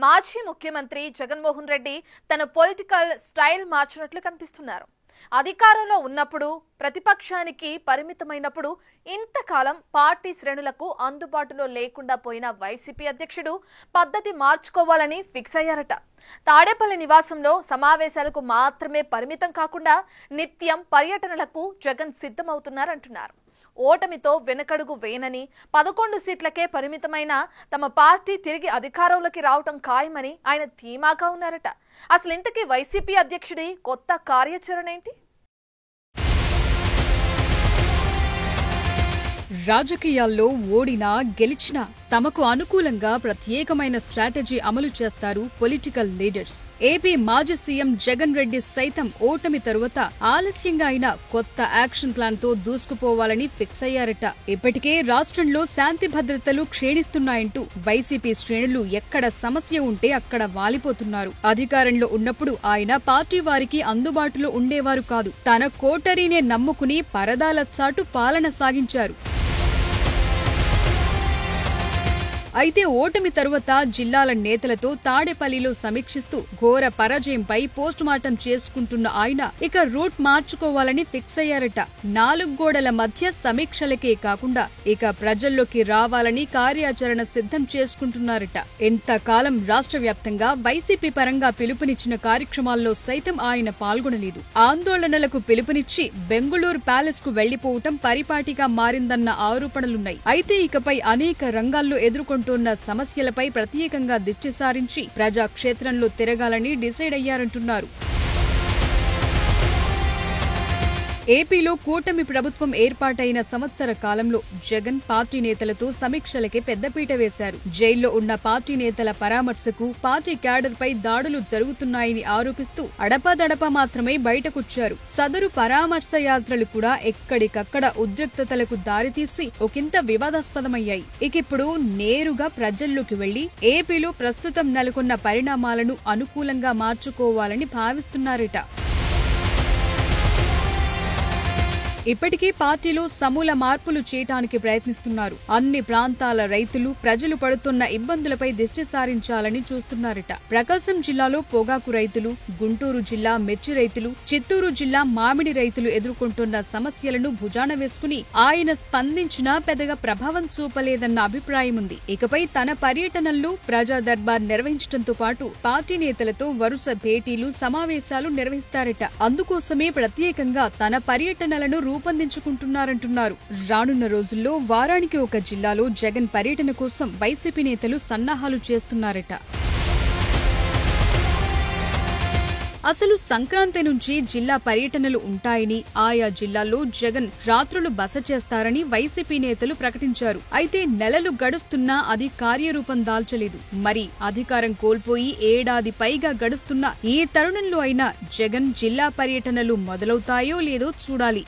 మాజీ ముఖ్యమంత్రి జగన్మోహన్ రెడ్డి తన పొలిటికల్ స్టైల్ మార్చినట్లు కనిపిస్తున్నారు. అధికారంలో ఉన్నప్పుడు ప్రతిపక్షానికి పరిమితమైనప్పుడు ఇంతకాలం పార్టీ శ్రేణులకు అందుబాటులో లేకుండా పోయిన వైసీపీ అధ్యక్షుడు పద్ధతి మార్చుకోవాలని ఫిక్స్ అయ్యారట. తాడేపల్లి నివాసంలో సమావేశాలకు మాత్రమే పరిమితం కాకుండా నిత్యం పర్యటనలకు జగన్ సిద్ధమవుతున్నారంటున్నారు. ఓటమితో వెనకడుగు వేయనని 11 సీట్లకే పరిమితమైన తమ పార్టీ తిరిగి అధికారంలోకి రావటం ఖాయమని ఆయన ధీమాగా ఉన్నారట. అసలు ఇంతకీ వైసీపీ అధ్యక్షుడి కొత్త కార్యాచరణ ఏంటి? రాజకీయాల్లో ఓడినా గెలిచినా తమకు అనుకూలంగా ప్రత్యేకమైన స్ట్రాటజీ అమలు చేస్తారు పొలిటికల్ లీడర్స్. ఏపీ మాజీ సీఎం జగన్ రెడ్డి సైతం ఓటమి తరువాత ఆలస్యంగా అయినా కొత్త యాక్షన్ ప్లాన్ తో దూసుకుపోవాలని ఫిక్స్ అయ్యారట. ఇప్పటికే రాష్ట్రంలో శాంతి భద్రతలు క్షీణిస్తున్నాయంటూ వైసీపీ శ్రేణులు ఎక్కడ సమస్య ఉంటే అక్కడ వాలిపోతున్నారు. అధికారంలో ఉన్నప్పుడు ఆయన పార్టీ వారికి అందుబాటులో ఉండేవారు కాదు. తన కోటరీనే నమ్ముకుని పరదాల చాటు పాలన సాగించారు. అయితే ఓటమి తరువాత జిల్లాల నేతలతో తాడేపల్లిలో సమీక్షిస్తూ ఘోర పరాజయంపై పోస్టుమార్టం చేసుకుంటున్న ఆయన ఇక రూట్ మార్చుకోవాలని ఫిక్స్ అయ్యారట. 4 గోడల మధ్య సమీక్షలకే కాకుండా ఇక ప్రజల్లోకి రావాలని కార్యాచరణ సిద్ధం చేసుకుంటున్నారట. ఇంతకాలం రాష్ట్ర వ్యాప్తంగా వైసీపీ పరంగా పిలుపునిచ్చిన కార్యక్రమాల్లో సైతం ఆయన పాల్గొనలేదు. ఆందోళనలకు పిలుపునిచ్చి బెంగుళూరు ప్యాలెస్ కు వెళ్లిపోవటం పరిపాటిగా మారిందన్న ఆరోపణలున్నాయి. అయితే ఇకపై అనేక రంగాల్లో ఎదుర్కొంటున్న సమస్యలపై ప్రత్యేకంగా దృష్టి సారించి ప్రజాక్షేత్రంలో తిరగాలని డిసైడ్ అయ్యారంటున్నారు. ఏపీలో కూటమి ప్రభుత్వం ఏర్పాటైన సంవత్సర కాలంలో జగన్ పార్టీ నేతలతో సమీక్షలకే పెద్దపీట వేశారు. జైల్లో ఉన్న పార్టీ నేతల పరామర్శకు పార్టీ క్యాడర్ పై దాడులు జరుగుతున్నాయని ఆరోపిస్తూ అడపాదడపా మాత్రమే బయటకొచ్చారు. సదరు పరామర్శ యాత్రలు కూడా ఎక్కడికక్కడ ఉద్రిక్తతలకు దారితీసి ఒకంత వివాదాస్పదమయ్యాయి. ఇకిప్పుడు నేరుగా ప్రజల్లోకి వెళ్లి ఏపీలో ప్రస్తుతం నెలకొన్న పరిణామాలను అనుకూలంగా మార్చుకోవాలని భావిస్తున్నారట. ఇప్పటికీ పార్టీలో సమూల మార్పులు చేయడానికి ప్రయత్నిస్తున్నారు. అన్ని ప్రాంతాల రైతులు ప్రజలు పడుతున్న ఇబ్బందులపై దృష్టి సారించాలని చూస్తున్నారట. ప్రకాశం జిల్లాలో పొగాకు రైతులు, గుంటూరు జిల్లా మిర్చి రైతులు, చిత్తూరు జిల్లా మామిడి రైతులు ఎదుర్కొంటున్న సమస్యలను భుజాన వేసుకుని ఆయన స్పందించినా పెద్దగా ప్రభావం చూపలేదన్న అభిప్రాయం ఉంది. ఇకపై తన పర్యటనల్లో ప్రజా దర్బార్ నిర్వహించడంతో పాటు పార్టీ నేతలతో వరుస భేటీలు, సమావేశాలు నిర్వహిస్తారట. అందుకోసమే ప్రత్యేకంగా తన పర్యటనలను రూపొందించుకుంటున్నారంటున్నారు. రానున్న రోజుల్లో వారానికి ఒక జిల్లాలో జగన్ పర్యటన కోసం వైసీపీ నేతలు సన్నాహాలు చేస్తున్నారట. అసలు సంక్రాంతి నుంచి జిల్లా పర్యటనలు ఉంటాయని, ఆయా జిల్లాల్లో జగన్ రాత్రులు బస చేస్తారని వైసీపీ నేతలు ప్రకటించారు. అయితే నెలలు గడుస్తున్నా అది కార్యరూపం దాల్చలేదు. మరి అధికారం కోల్పోయి ఏడాది పైగా గడుస్తున్న ఈ తరుణంలో అయినా జగన్ జిల్లా పర్యటనలు మొదలవుతాయో లేదో చూడాలి.